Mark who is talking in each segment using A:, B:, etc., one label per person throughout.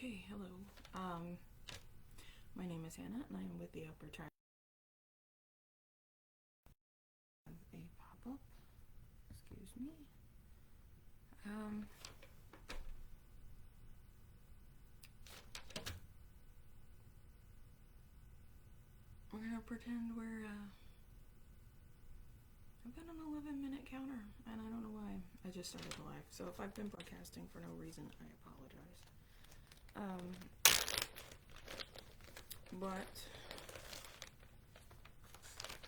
A: Okay, hello. My name is Hannah, and I am with the Upper Triangle. A pop-up. Excuse me. We're gonna pretend we're I've got an 11-minute counter, and I don't know why. I just started the live, so if I've been broadcasting for no reason, I apologize. But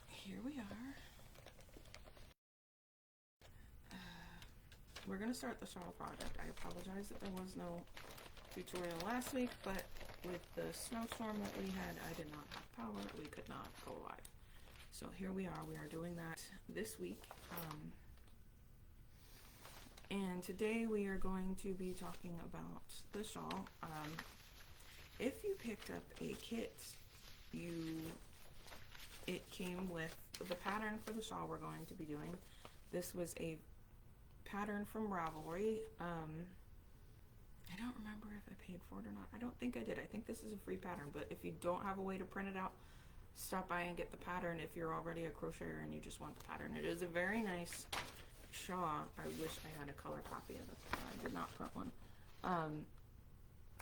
A: here we are. We're gonna start the shawl project. I apologize that there was no tutorial last week, but with the snowstorm that we had, I did not have power. We could not go live. So here we are. We are doing that this week. And today we are going to be talking about the shawl. If you picked up a kit, it came with the pattern for the shawl we're going to be doing. This was a pattern from Ravelry. I don't remember if I paid for it or not. I don't think I did. I think this is a free pattern, but if you don't have a way to print it out, stop by and get the pattern if you're already a crocheter and you just want the pattern. It is a very nice shawl. I wish I had a color copy of it. I did not print one.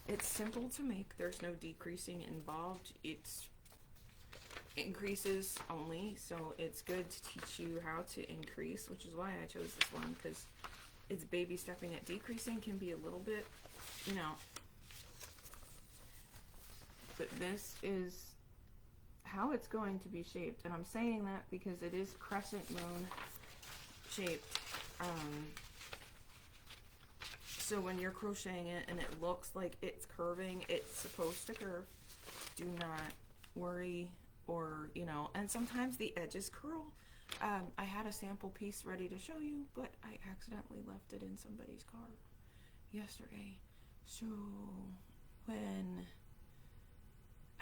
A: It's simple to make. There's no decreasing involved. It's increases only, so it's good to teach you how to increase, which is why I chose this one, because it's baby stepping it. Decreasing can be a little bit, you know, but this is how it's going to be shaped, and I'm saying that because it is crescent moon shaped. So when you're crocheting it and it looks like it's curving, it's supposed to curve. Do not worry, or you know, and sometimes the edges curl. I had a sample piece ready to show you, but I accidentally left it in somebody's car yesterday. So when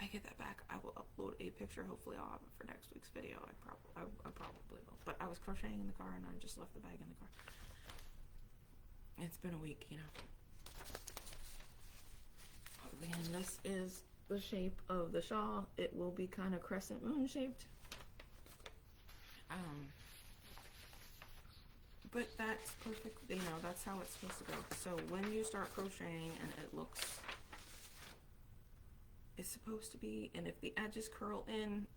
A: I get that back, I will upload a picture. Hopefully I'll have it for next week's video. I probably will. But I was crocheting in the car and I just left the bag in the car. It's been a week, you know. And this is the shape of the shawl. It will be kind of crescent moon shaped. But that's perfect, you know, that's how it's supposed to go. So when you start crocheting and it looks, it's supposed to be, and if the edges curl in,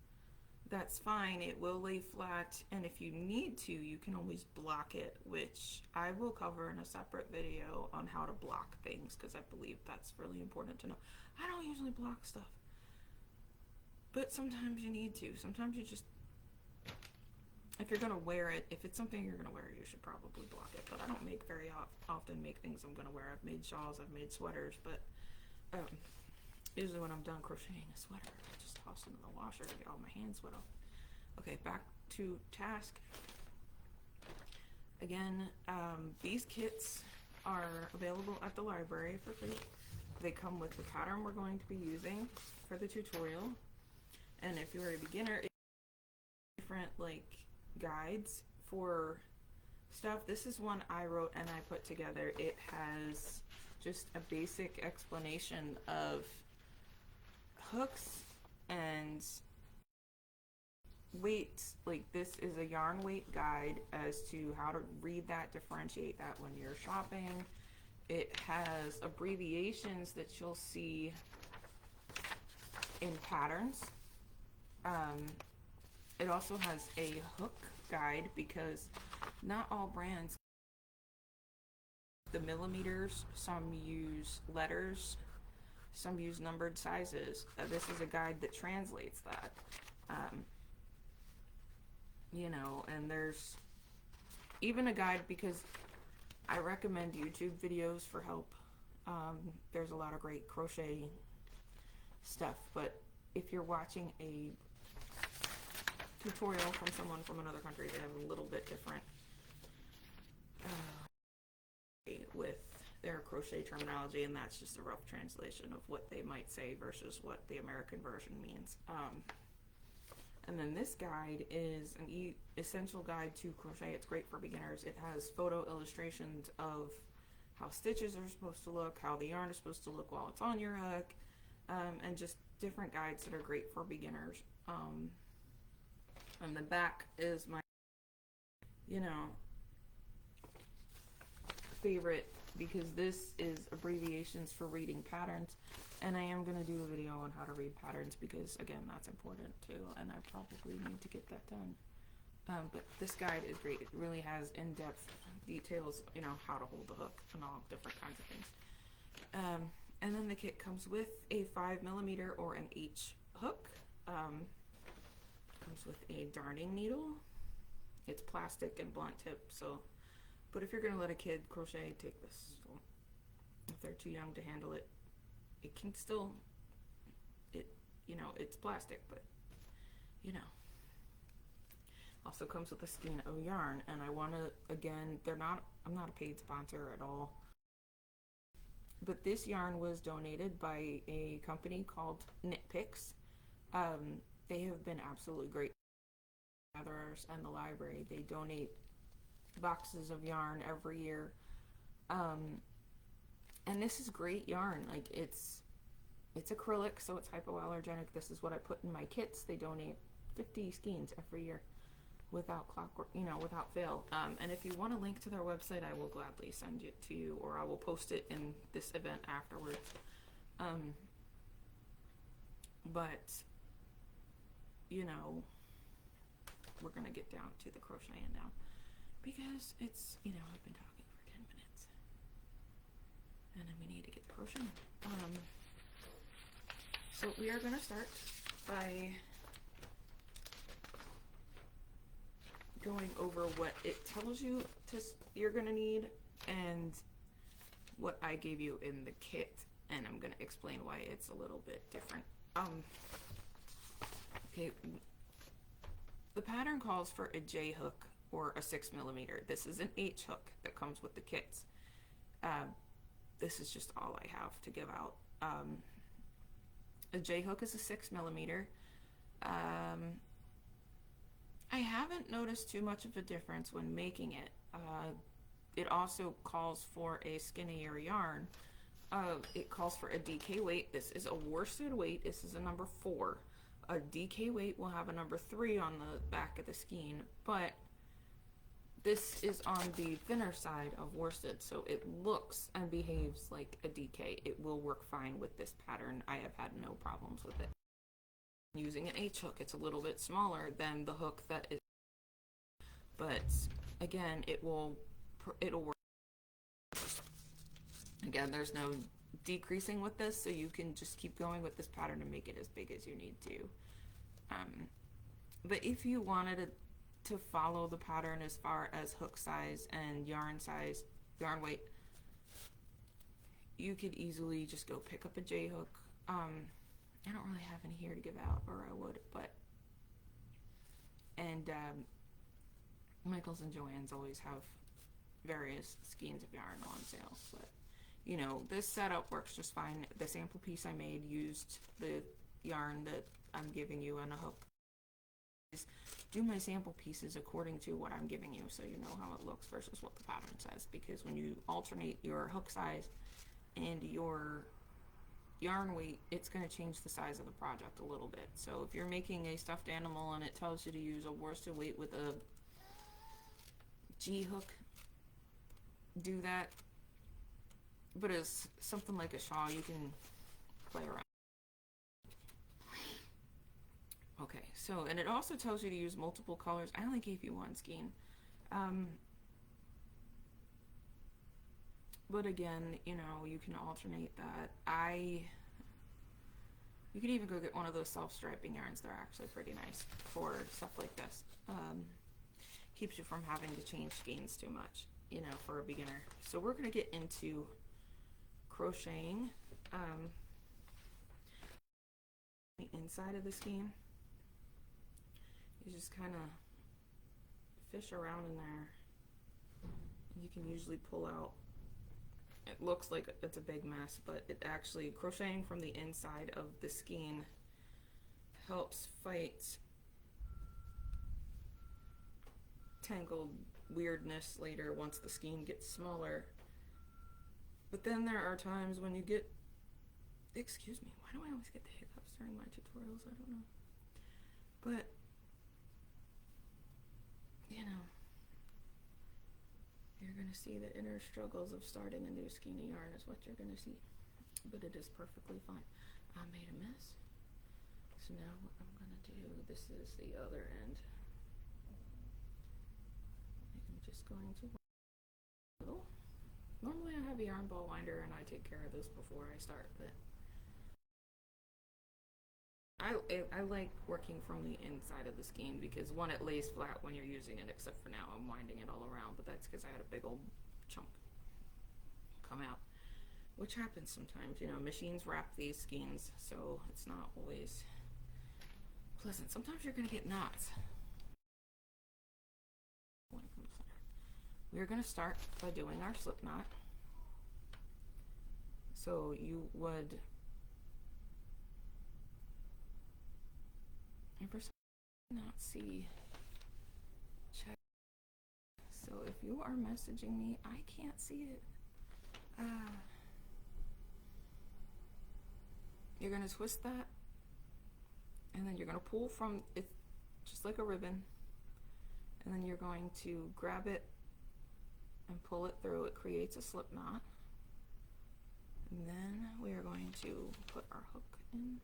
A: that's fine. It will lay flat, and if you need to, you can always block it, which I will cover in a separate video on how to block things, because I believe that's really important to know. I don't usually block stuff, but sometimes you need to. Sometimes you just, if you're gonna wear it, if it's something you're gonna wear, you should probably block it. But I don't make very often make things I'm gonna wear. I've made shawls, I've made sweaters, but usually when I'm done crocheting a sweater, I just toss it in the washer to get all my hands wet off. Okay, back to task. Again, these kits are available at the library for free. They come with the pattern we're going to be using for the tutorial. And if you're a beginner, different like guides for stuff. This is one I wrote and I put together. It has just a basic explanation of hooks and weights. Like, this is a yarn weight guide as to how to read that, differentiate that when you're shopping. It has abbreviations that you'll see in patterns. It also has a hook guide, because not all brands, the millimeters, some use letters, some use numbered sizes. This is a guide that translates that. You know, and there's even a guide, because I recommend YouTube videos for help. There's a lot of great crochet stuff, but if you're watching a tutorial from someone from another country, they have a little bit different with their crochet terminology, and that's just a rough translation of what they might say versus what the American version means. And then this guide is an essential guide to crochet. It's great for beginners. It has photo illustrations of how stitches are supposed to look, how the yarn is supposed to look while it's on your hook, and just different guides that are great for beginners. And the back is my, you know, favorite, because this is abbreviations for reading patterns, and I am going to do a video on how to read patterns because, again, that's important too, and I probably need to get that done. But this guide is great. It really has in-depth details, you know, how to hold the hook and all different kinds of things. And then the kit comes with a 5mm or an H hook. Comes with a darning needle. It's plastic and blunt tip, so, but if you're gonna let a kid crochet, take this. So if they're too young to handle it, it can still, you know, it's plastic, but you know. Also comes with a skein of yarn, and I want to, again, I'm not a paid sponsor at all, but this yarn was donated by a company called Knit Picks. They have been absolutely great gatherers and the library. They donate boxes of yarn every year, and this is great yarn. Like, it's acrylic, so it's hypoallergenic. This is what I put in my kits. They donate 50 skeins every year without clockwork, you know, without fail. And if you want a link to their website, I will gladly send it to you, or I will post it in this event afterwards. But you know, we're gonna get down to the crocheting now, because it's, you know, I've been talking for 10 minutes and then we need to get the crocheting. So we are gonna start by going over what it tells you you're gonna need and what I gave you in the kit, and I'm gonna explain why it's a little bit different. Okay, the pattern calls for a J hook or a 6mm. This is an H hook that comes with the kits. This is just all I have to give out. A J hook is a 6mm. I haven't noticed too much of a difference when making it. It also calls for a skinnier yarn. It calls for a DK weight. This is a worsted weight. This is a number 4. A DK weight will have a number 3 on the back of the skein, but this is on the thinner side of worsted, so it looks and behaves like a DK. It will work fine with this pattern. I have had no problems with it. Using an H hook, it's a little bit smaller than the hook that is, but again, it'll work. Again, there's no decreasing with this, so you can just keep going with this pattern and make it as big as you need to. But if you wanted to follow the pattern as far as hook size and yarn weight, you could easily just go pick up a J hook. I don't really have any here to give out, or I would, but, and Michaels and Joann's always have various skeins of yarn on sale, but you know, this setup works just fine. The sample piece I made used the yarn that I'm giving you on a hook. Do my sample pieces according to what I'm giving you, so you know how it looks versus what the pattern says, because when you alternate your hook size and your yarn weight, it's going to change the size of the project a little bit. So if you're making a stuffed animal and it tells you to use a worsted weight with a G hook, do that. But as something like a shawl, you can play around. Okay, so, and it also tells you to use multiple colors. I only gave you one skein. But again, you know, you can alternate that. You can even go get one of those self-striping yarns. They're actually pretty nice for stuff like this. Keeps you from having to change skeins too much, you know, for a beginner. So we're going to get into crocheting. The inside of the skein, you just kind of fish around in there. You can usually pull out, it looks like it's a big mess, but it actually, crocheting from the inside of the skein helps fight tangled weirdness later once the skein gets smaller. But then there are times when you get, excuse me, why do I always get the hiccups during my tutorials? I don't know. But, you know, you're going to see the inner struggles of starting a new skein of yarn is what you're going to see. But it is perfectly fine. I made a mess. So now what I'm going to do, this is the other end. I'm just going to wind a little. Normally I have a yarn ball winder and I take care of this before I start, but I like working from the inside of the skein because one, it lays flat when you're using it, except for now I'm winding it all around, but that's because I had a big old chunk come out, which happens sometimes. You know, machines wrap these skeins, so it's not always pleasant. Sometimes you're going to get knots. We're going to start by doing our slip knot. So you would ever not see, check. So if you are messaging me, I can't see it. You're going to twist that, and then you're going to pull from it just like a ribbon, and then you're going to grab it and pull it through. It creates a slip knot, and then we are going to put our hook in,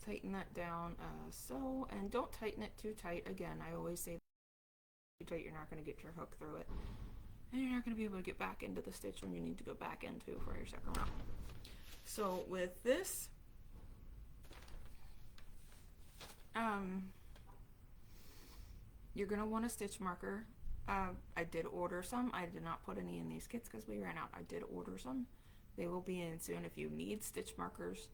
A: tighten that down so, and don't tighten it too tight. Again, I always say too tight, you're not going to get your hook through it, and you're not going to be able to get back into the stitch when you need to go back into for your second round. So with this, you're going to want a stitch marker. I did order some. I did not put any in these kits because we ran out. I did order some. They will be in soon. If you need stitch markers,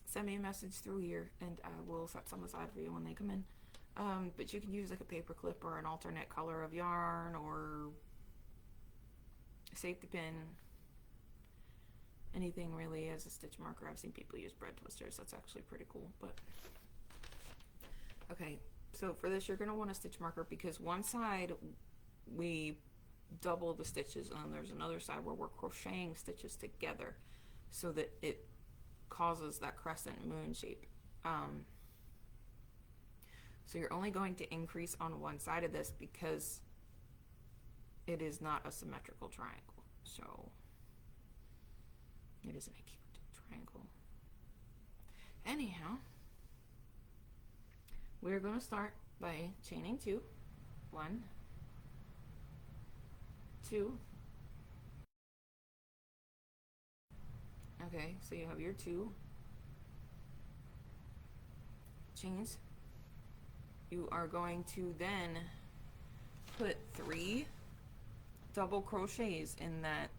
A: send me a message through here and I will set some aside for you when they come in. But you can use like a paper clip or an alternate color of yarn or a safety pin, anything really as a stitch marker. I've seen people use bread twisters. That's actually pretty cool. But okay, so for this you're going to want a stitch marker because one side we double the stitches and there's another side where we're crocheting stitches together so that it causes that crescent moon shape. So you're only going to increase on one side of this because it is not a symmetrical triangle. So it is an acute triangle. Anyhow, we're going to start by chaining 2. 1, 2. Okay, so you have your 2 chains. You are going to then put 3 double crochets in that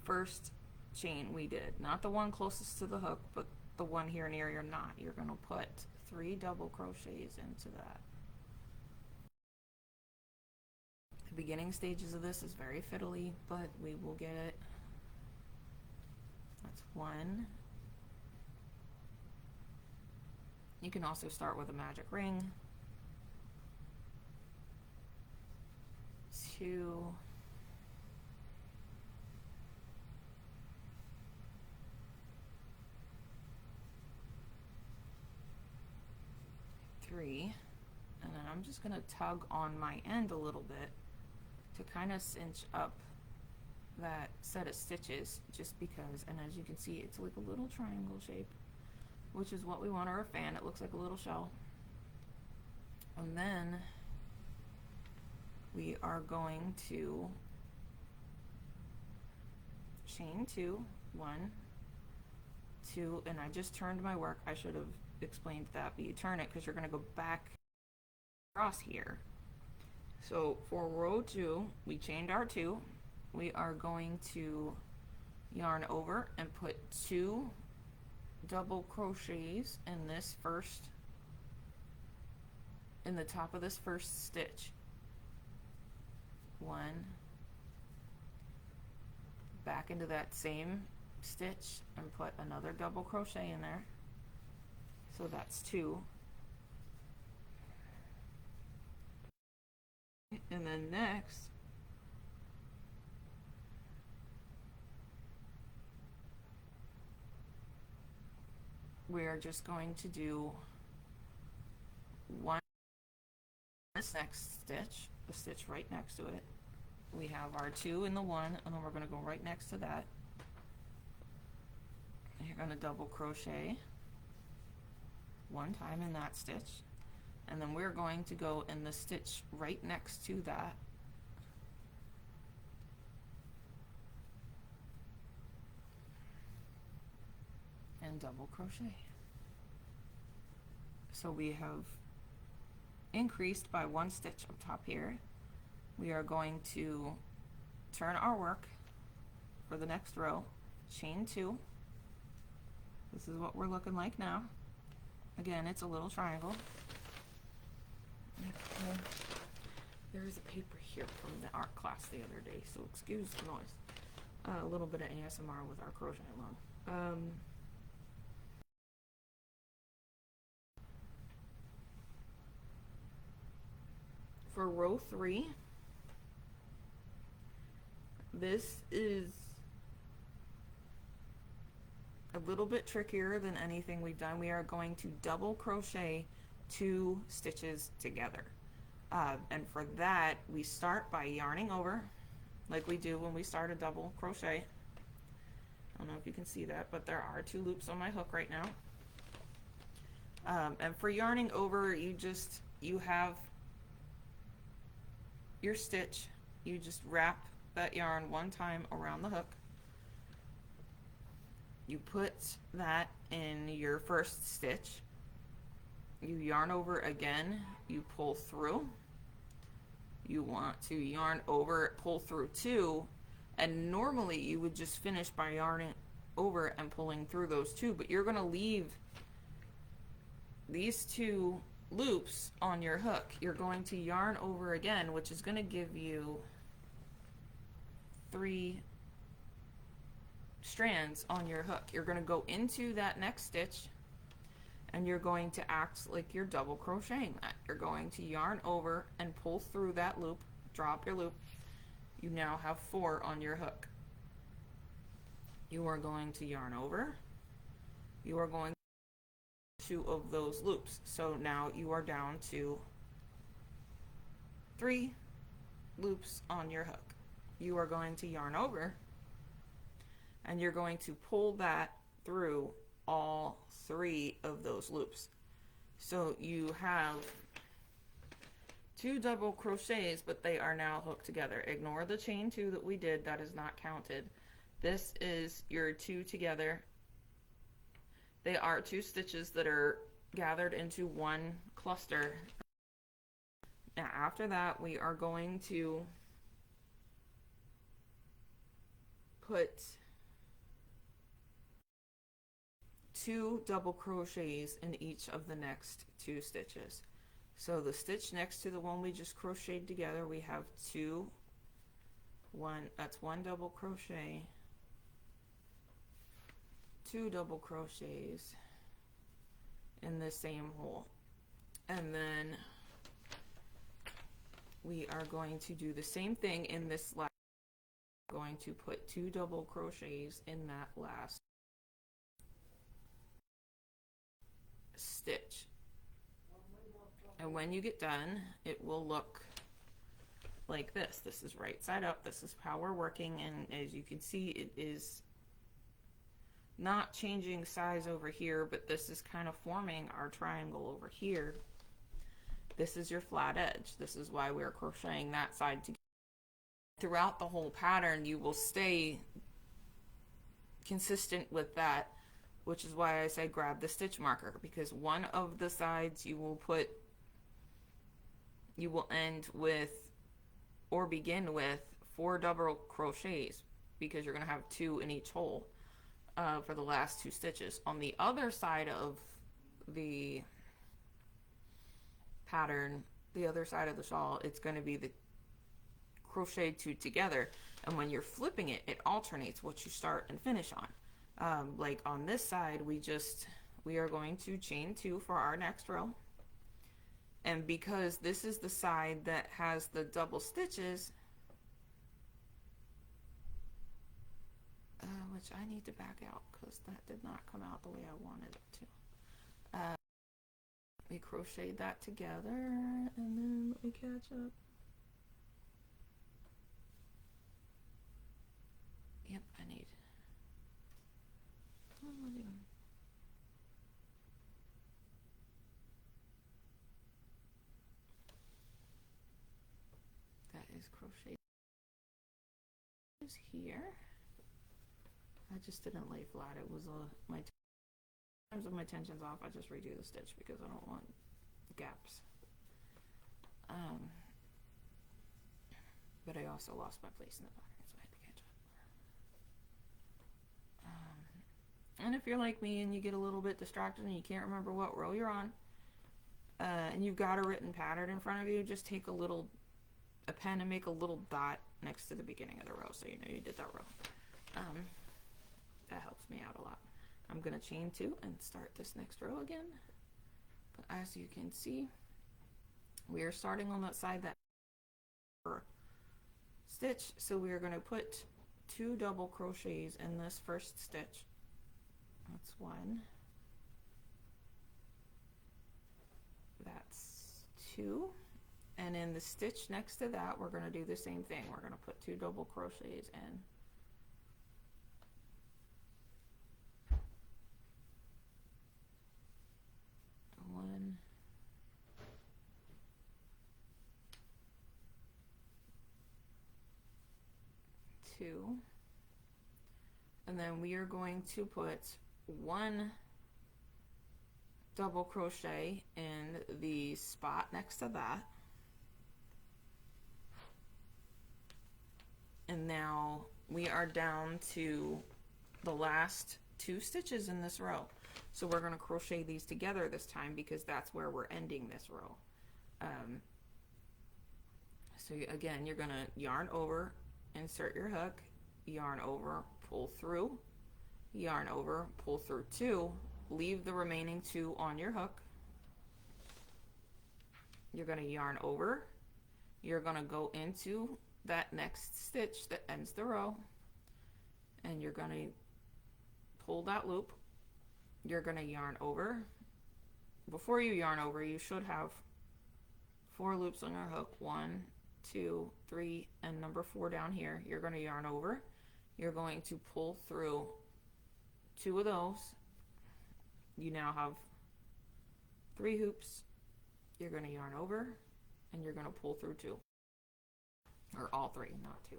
A: first chain we did. Not the one closest to the hook, but the one here near your knot. You're going to put 3 double crochets into that. The beginning stages of this is very fiddly, but we will get it. That's 1. You can also start with a magic ring. 2. 3. And then I'm just going to tug on my end a little bit to kind of cinch up that set of stitches, just because, and as you can see, it's like a little triangle shape, which is what we want, or a fan. It looks like a little shell. And then we are going to chain 2, 1, 2, and I just turned my work. I should have explained that, but you turn it because you're going to go back across here. So for row 2, we chained our 2. We are going to yarn over and put 2 double crochets in this first, in the top of this first stitch. 1, back into that same stitch and put another double crochet in there. So that's 2. And then next, we are just going to do one, this next stitch, the stitch right next to it. We have our 2 in the 1, and then we're going to go right next to that. And you're going to double crochet 1 time in that stitch, and then we're going to go in the stitch right next to that, and double crochet. So we have increased by 1 stitch up top here. We are going to turn our work for the next row, chain 2. This is what we're looking like now. Again, it's a little triangle. There's a paper here from the art class the other day, so excuse the noise. A little bit of ASMR with our crochet along. For row 3, this is a little bit trickier than anything we've done. We are going to double crochet 2 stitches together. And for that, we start by yarning over, like we do when we start a double crochet. I don't know if you can see that, but there are 2 loops on my hook right now. And for yarning over, you have your stitch, you just wrap that yarn 1 time around the hook. You put that in your first stitch, you yarn over again, you pull through. You want to yarn over, pull through 2, and normally you would just finish by yarning over and pulling through those 2, but you're going to leave these 2 loops on your hook. You're going to yarn over again, which is going to give you 3 strands on your hook. You're going to go into that next stitch, and you're going to act like you're double crocheting that. You're going to yarn over and pull through that loop, drop your loop. You now have 4 on your hook. You are going to yarn over. You are going to 2 of those loops. So now you are down to 3 loops on your hook. You are going to yarn over, and you're going to pull that through all 3 of those loops. So you have 2 double crochets, but they are now hooked together. Ignore the chain 2 that we did, that is not counted. This is your 2 together. They are 2 stitches that are gathered into 1 cluster. Now after that, we are going to put 2 double crochets in each of the next 2 stitches. So the stitch next to the one we just crocheted together, we have 2, 1, that's 1 double crochet, 2 double crochets in the same hole. And then we are going to do the same thing in this last. We're going to put 2 double crochets in that last stitch. And when you get done, it will look like this. This is right side up. This is how we're working, and as you can see, it is not changing size over here, but this is kind of forming our triangle over here. This is your flat edge. This is why we're crocheting that side together. Throughout the whole pattern, you will stay consistent with that, which is why I say grab the stitch marker, because one of the sides you will end with or begin with 4 double crochets, because you're going to have 2 in each hole for the last 2 stitches. On the other side of the pattern, the other side of the shawl, it's going to be the crochet 2 together, and when you're flipping it, it alternates what you start and finish on. Like on this side, we are going to chain 2 for our next row, And because this is the side that has the double stitches, which I need to back out because that did not come out the way I wanted it to. We crocheted that together, and then let me catch up. Yep, I need. What am I doing? That is crochet. Is here. I just didn't lay flat. It was my times of my tension's off. I just redo the stitch because I don't want gaps. But I also lost my place in the pattern, so I had to catch up. And if you're like me and you get a little bit distracted and you can't remember what row you're on, and you've got a written pattern in front of you, just take a pen and make a little dot next to the beginning of the row so you know you did that row. That helps me out a lot. I'm going to chain 2 and start this next row again. But as you can see, we are starting on that side that stitch, so we are going to put 2 double crochets in this first stitch. That's 1. That's 2. And in the stitch next to that, we're going to do the same thing. We're going to put 2 double crochets in. 1, 2, and then we are going to put 1 double crochet in the spot next to that. And now we are down to the last 2 stitches in this row. So we're going to crochet these together this time because that's where we're ending this row. So again, you're going to yarn over, insert your hook, yarn over, pull through, yarn over, pull through 2, leave the remaining 2 on your hook. You're going to yarn over, you're going to go into that next stitch that ends the row, and you're going to pull that loop. You're going to yarn over. Before you yarn over, you should have 4 loops on your hook. 1, 2, 3, and number 4 down here. You're going to yarn over. You're going to pull through 2 of those. You now have 3 hoops. You're going to yarn over, and you're going to pull through 2. Or all 3, not 2.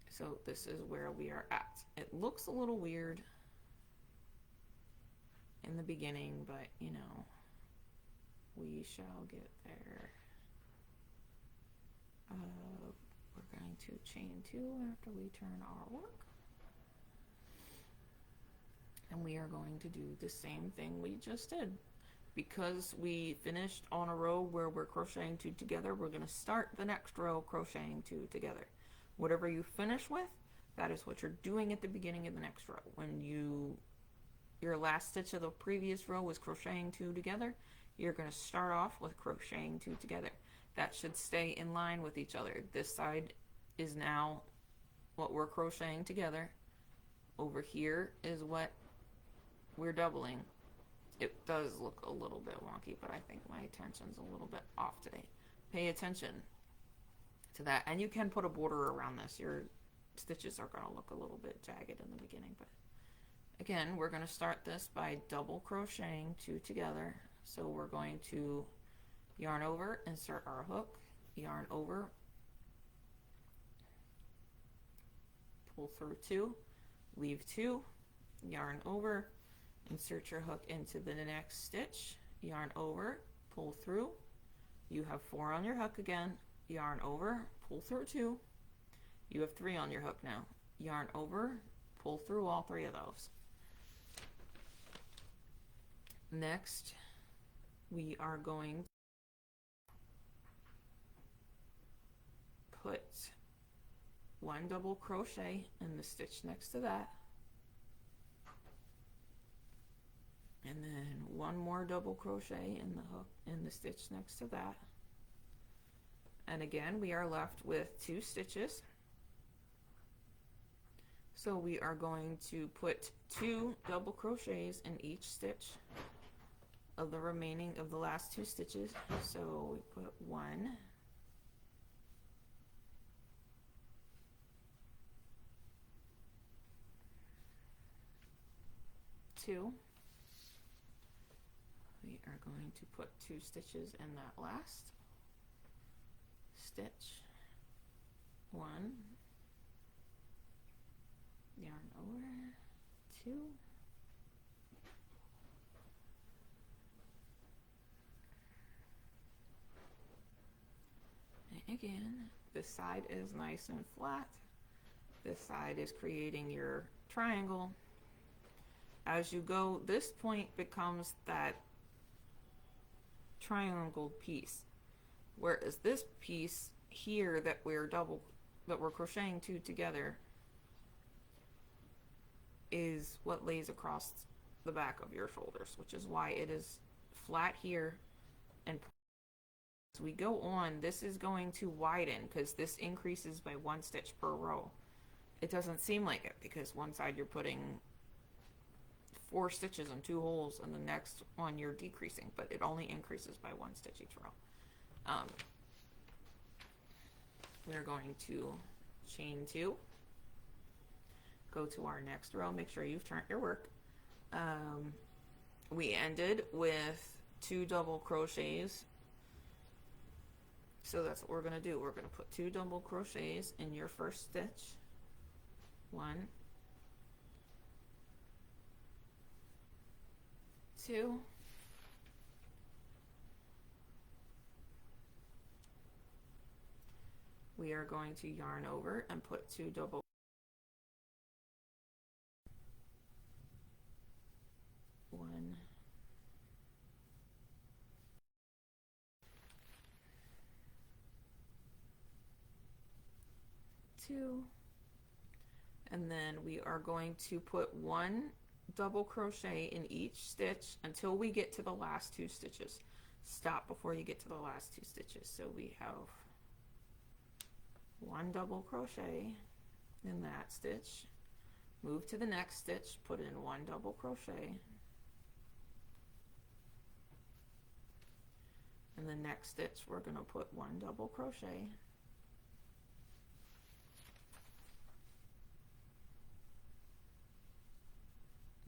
A: So this is where we are at. It looks a little weird in the beginning, but you know, we shall get there. We're going to chain 2 after we turn our work. And we are going to do the same thing we just did. Because we finished on a row where we're crocheting 2 together, we're going to start the next row crocheting 2 together. Whatever you finish with, that is what you're doing at the beginning of the next row. When your last stitch of the previous row was crocheting 2 together, you're going to start off with crocheting 2 together. That should stay in line with each other. This side is now what we're crocheting together. Over here is what we're doubling. It does look a little bit wonky, but I think my attention's a little bit off today. Pay attention to that. And you can put a border around this. Your stitches are going to look a little bit jagged in the beginning. But again, we're going to start this by double crocheting 2 together. So we're going to yarn over, insert our hook, yarn over, pull through 2, leave 2, yarn over, insert your hook into the next stitch, yarn over, pull through, you have 4 on your hook again, yarn over, pull through 2, you have 3 on your hook now, yarn over, pull through all 3 of those. Next, we are going to put 1 double crochet in the stitch next to that. And then one more double crochet in the hook in the stitch next to that. And again, we are left with 2 stitches. So we are going to put 2 double crochets in each stitch of the remaining of the last 2 stitches. So we put 1, 2. We are going to put 2 stitches in that last stitch. 1, yarn over, 2, and again, this side is nice and flat. This side is creating your triangle. As you go, this point becomes that triangle piece, whereas this piece here that we're crocheting 2 together is what lays across the back of your shoulders, which is why it is flat here. And as we go on, this is going to widen because this increases by 1 stitch per row. It doesn't seem like it because one side you're putting 4 stitches and 2 holes, and the next one you're decreasing, but it only increases by 1 stitch each row. We're going to chain 2, go to our next row, make sure you've turned your work. We ended with 2 double crochets, so that's what we're going to do. We're going to put 2 double crochets in your first stitch. 1, 2, we are going to yarn over and put 2 double, 1, 2, and then we are going to put 1 double crochet in each stitch until we get to the last 2 stitches. Stop before you get to the last 2 stitches. So we have 1 double crochet in that stitch, move to the next stitch, put in 1 double crochet, in the next stitch we're going to put 1 double crochet,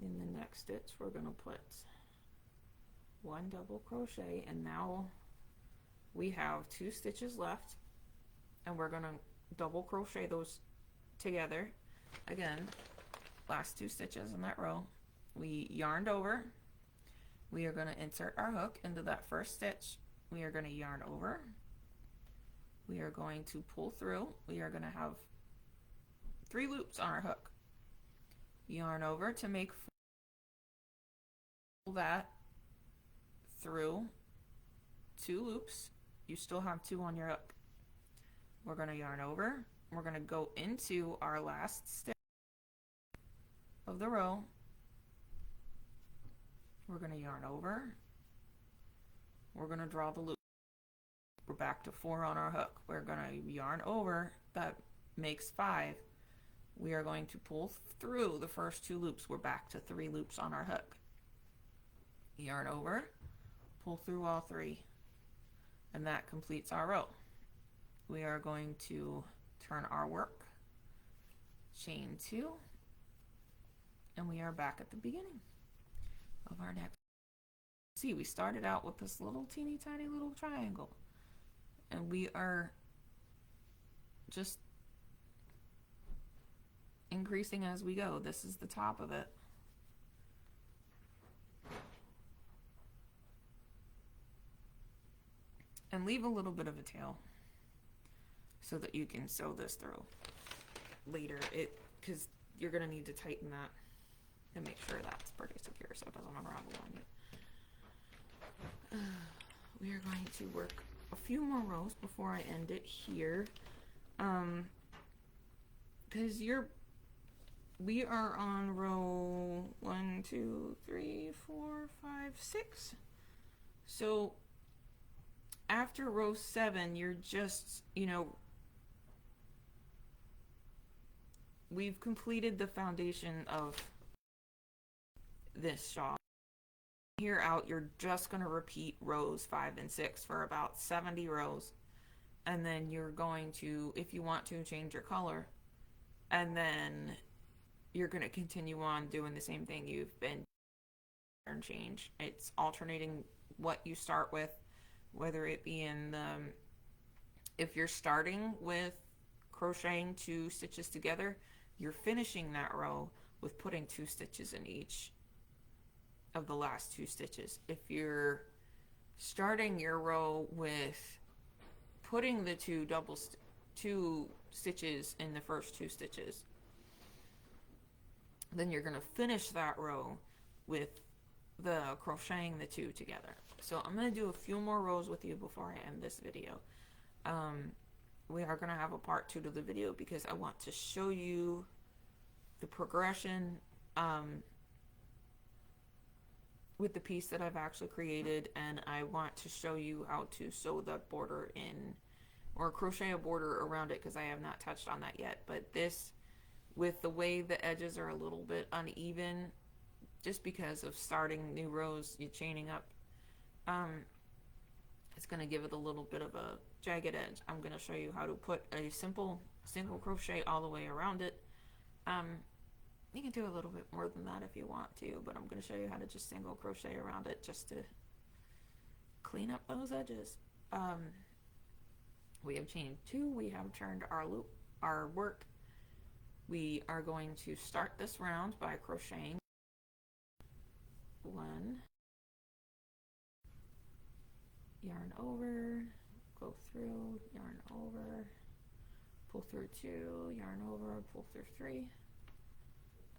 A: in the next stitch we're going to put 1 double crochet, and now we have 2 stitches left, and we're going to double crochet those together. Again, last 2 stitches in that row, we yarned over, we are going to insert our hook into that first stitch, we are going to yarn over, we are going to pull through, we are going to have 3 loops on our hook, yarn over to make that through 2 loops, you still have 2 on your hook. We're going to yarn over, we're going to go into our last stitch of the row, we're going to yarn over, we're going to draw the loop, we're back to 4 on our hook, we're going to yarn over, that makes 5, we are going to pull through the first 2 loops, we're back to 3 loops on our hook, yarn over, pull through all 3, and that completes our row. We are going to turn our work, chain 2, and we are back at the beginning of our next. See, we started out with this little teeny tiny little triangle, and we are just increasing as we go. This is the top of it. And leave a little bit of a tail so that you can sew this through later, because you're going to need to tighten that and make sure that's pretty secure so it doesn't unravel on you. We are going to work a few more rows before I end it here, because we are on row 1, 2, 3, 4, 5, 6. So after row 7, you're just, we've completed the foundation of this shawl. Here out, you're just going to repeat rows 5 and 6 for about 70 rows. And then you're going to, if you want to, change your color. And then you're going to continue on doing the same thing you've been and change. It's alternating what you start with, whether it be in the, if you're starting with crocheting 2 stitches together, you're finishing that row with putting 2 stitches in each of the last 2 stitches. If you're starting your row with putting the 2 stitches in the first 2 stitches, then you're going to finish that row with the crocheting the 2 together. So I'm going to do a few more rows with you before I end this video. We are going to have a part 2 to the video because I want to show you the progression with the piece that I've actually created, and I want to show you how to sew the border in, or crochet a border around it, because I have not touched on that yet. But this, with the way the edges are a little bit uneven, just because of starting new rows, you chaining up, it's going to give it a little bit of a jagged edge. I'm going to show you how to put a simple single crochet all the way around it. You can do a little bit more than that if you want to, but I'm going to show you how to just single crochet around it just to clean up those edges. We have chained 2, we have turned our loop, our work. We are going to start this round by crocheting 1, yarn over, go through, yarn over, pull through 2, yarn over, pull through 3.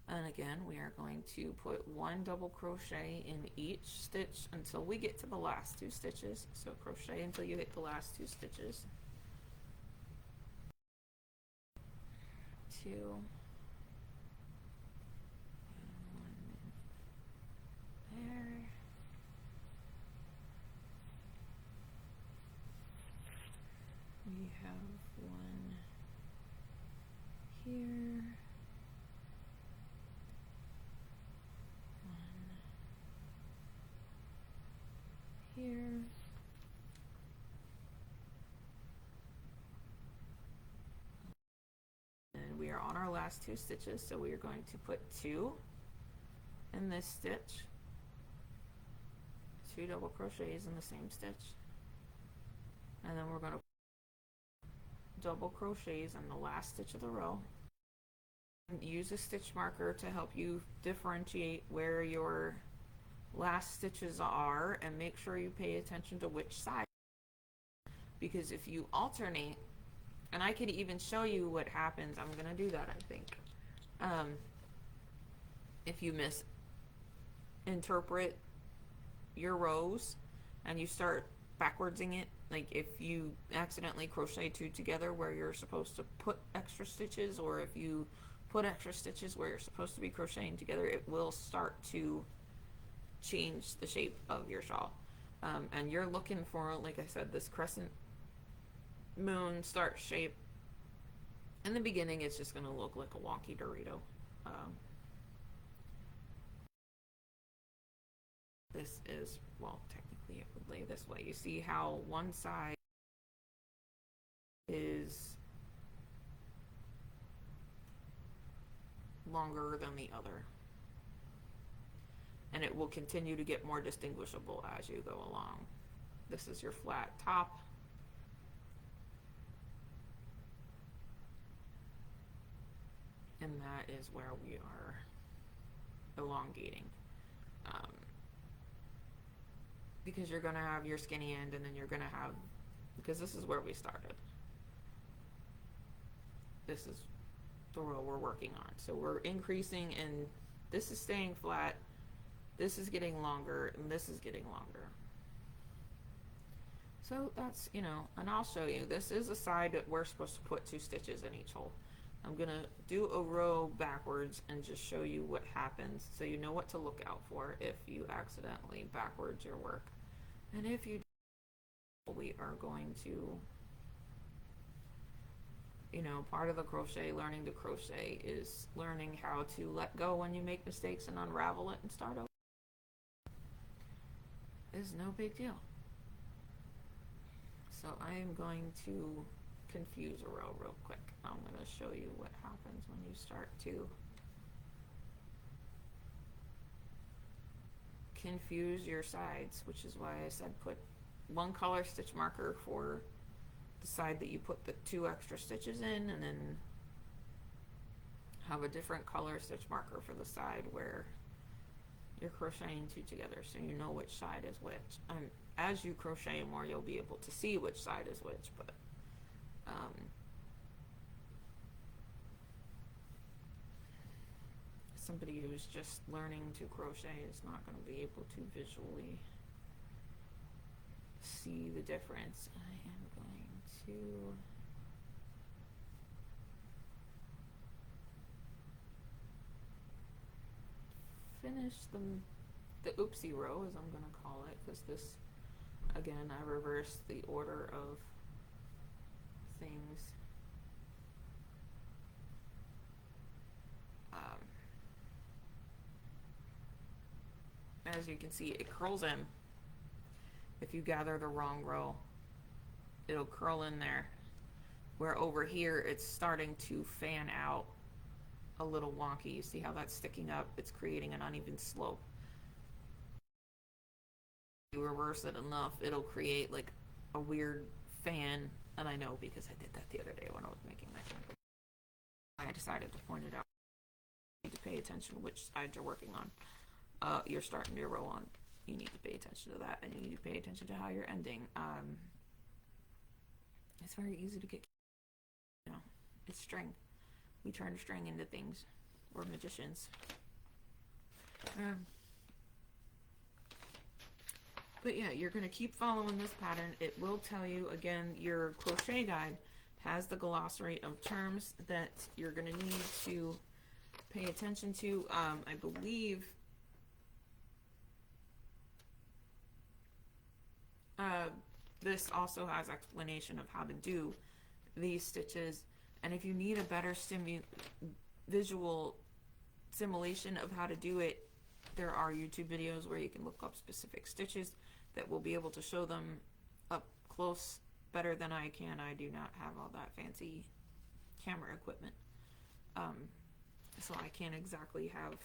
A: And again, we are going to put 1 double crochet in each stitch until we get to the last 2 stitches. So crochet until you hit the last 2 stitches. 2. And 1 there. We have 1 here. Here. And we are on our last 2 stitches, so we are going to put 2 in this stitch, 2 double crochets in the same stitch, and then we're going to double crochets in the last stitch of the row. Use a stitch marker to help you differentiate where your last stitches are, and make sure you pay attention to which side, because if you alternate, and I could even show you what happens, I'm gonna do that, I think, if you misinterpret your rows and you start backwardsing it, like if you accidentally crochet 2 together where you're supposed to put extra stitches, or if you put extra stitches where you're supposed to be crocheting together, it will start to change the shape of your shawl. And you're looking for, like I said, this crescent moon start shape. In the beginning, it's just going to look like a wonky Dorito. This is, well, technically it would lay this way. You see how one side is longer than the other, and it will continue to get more distinguishable as you go along. This is your flat top, and that is where we are elongating, because you're going to have your skinny end, and then you're going to have, because this is where we started, this is the row we're working on. So we're increasing, and this is staying flat, this is getting longer, and this is getting longer. So that's, you know, and I'll show you, this is a side that we're supposed to put 2 stitches in each hole. I'm gonna do a row backwards and just show you what happens so you know what to look out for if you accidentally backwards your work. And if you do, we are going to, you know, part of the crochet, learning to crochet, is learning how to let go when you make mistakes and unravel it and start over. Is no big deal. So I am going to confuse a row real quick. I'm going to show you what happens when you start to confuse your sides, which is why I said put one color stitch marker for the side that you put the 2 extra stitches in, and then have a different color stitch marker for the side where you're crocheting 2 together, so you know which side is which. As you crochet more, you'll be able to see which side is which, but somebody who's just learning to crochet is not going to be able to visually see the difference. I am going to finish the oopsie row, as I'm going to call it, because this, again, I reversed the order of things. As you can see, it curls in. If you gather the wrong row, it'll curl in there, where over here it's starting to fan out a little wonky. You see how that's sticking up? It's creating an uneven slope. If you reverse it enough, it'll create like a weird fan, and I know because I did that the other day when I was making my thing. I decided to point it out. You need to pay attention to which side you're working on. You're starting your row on. You need to pay attention to that, and you need to pay attention to how you're ending. It's very easy to get, you know, it's string. We turn string into things. We're magicians. But yeah, you're going to keep following this pattern. It will tell you, again, your crochet guide has the glossary of terms that you're going to need to pay attention to. I believe this also has explanation of how to do these stitches, and if you need a better visual simulation of how to do it, there are YouTube videos where you can look up specific stitches that will be able to show them up close better than I can. I do not have all that fancy camera equipment, so I can't exactly have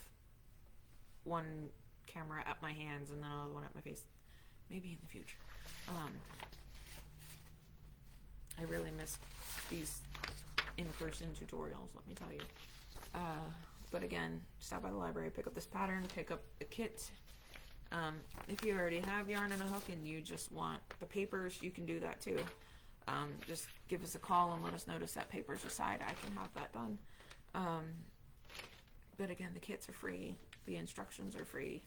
A: one camera at my hands and then another one at my face. Maybe in the future. I really miss these in-person tutorials, let me tell you. But again, stop by the library, pick up this pattern, pick up the kit. If you already have yarn and a hook and you just want the papers, you can do that too. Just give us a call and let us know to set papers aside. I can have that done. But again, the kits are free. The instructions are free.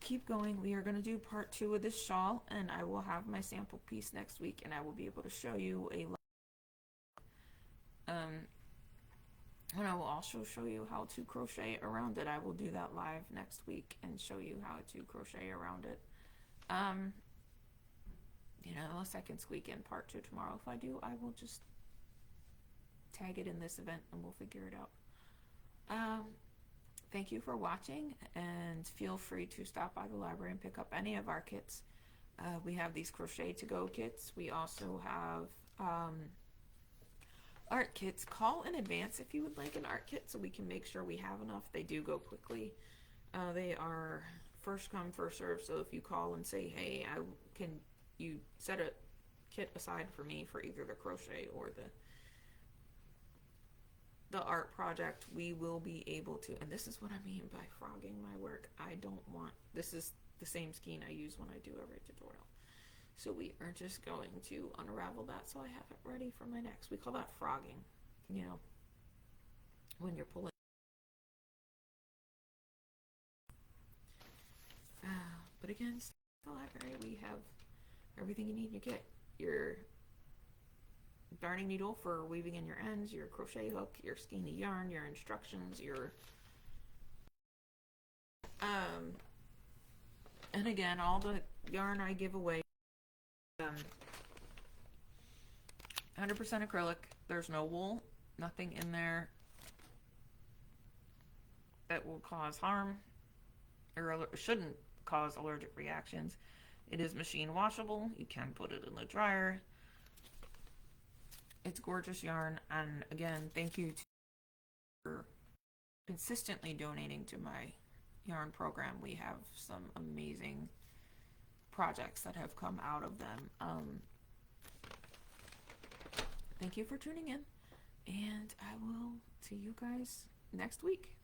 A: Keep going. We are going to do part 2 of this shawl, and I will have my sample piece next week, and I will be able to show you a and I will also show you how to crochet around it. I will do that live next week and show you how to crochet around it. You know, unless I can squeak in part 2 tomorrow. If I do, I will just tag it in this event and we'll figure it out. Thank you for watching, and feel free to stop by the library and pick up any of our kits. We have these crochet to go kits. We also have art kits. Call in advance if you would like an art kit so we can make sure we have enough. They do go quickly. They are first come, first serve. So if you call and say, hey, can you set a kit aside for me for either the crochet or the art project, we will be able to. And this is what I mean by frogging my work. I don't want, this is the same skein I use when I do every tutorial. So we are just going to unravel that so I have it ready for my next. We call that frogging, you know, when you're pulling. But again, the library, we have everything you need in your kit. Your darning needle for weaving in your ends, your crochet hook, your skein of yarn, your instructions, your and again, all the yarn I give away 100% acrylic. There's no wool, nothing in there that will cause harm or shouldn't cause allergic reactions. It is machine washable. You can put it in the dryer. It's gorgeous yarn, and again, thank you for consistently donating to my yarn program. We have some amazing projects that have come out of them. Thank you for tuning in, and I will see you guys next week.